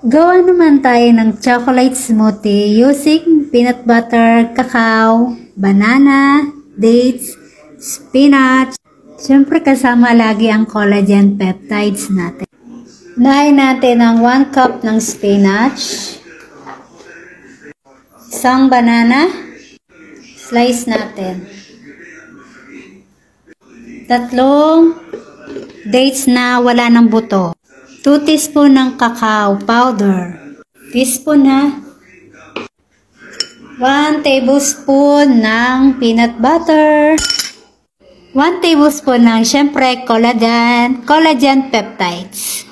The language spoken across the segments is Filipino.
Gawa naman tayo ng chocolate smoothie using peanut butter, cacao, banana, dates, spinach. Siyempre kasama lagi ang collagen peptides natin. Unahin natin ang 1 cup ng spinach, isang banana, slice natin. 3 dates na wala ng buto. 2 teaspoon ng cacao powder. Teaspoon ha. 1 tablespoon ng peanut butter. 1 tablespoon ng syempre collagen peptides.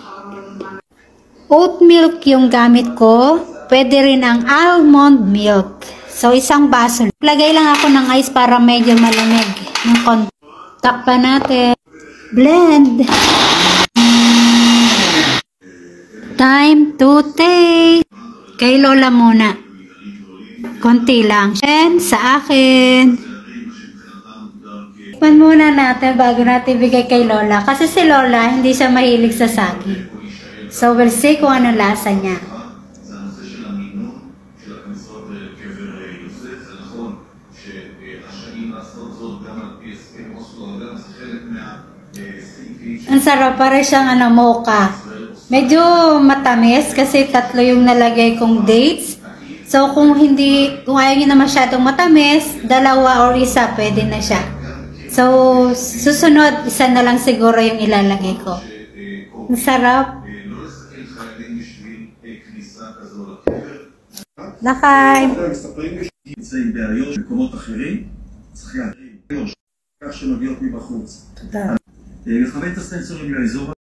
Oat milk yung gamit ko. Pwede rin ang almond milk. So isang baso. Lagay lang ako ng ice para medyo malamig ng konti. Takpan natin. Blend. Time to taste. Kay Lola muna. Konti lang. And sa akin. Tikman muna natin bago natin bigay kay Lola. Kasi si Lola, hindi siya mahilig sa saging. So, we'll see kung ano lasa niya. Ang sarap. Para siyang mocha. Medyo matamis kasi 3 yung nalagay kong dates. So, kung ayaw nyo na masyadong matamis, 2 or 1, pwede na siya. So, susunod, 1 na lang siguro yung ilalagay ko. Ang sarap. Lakay. תודה.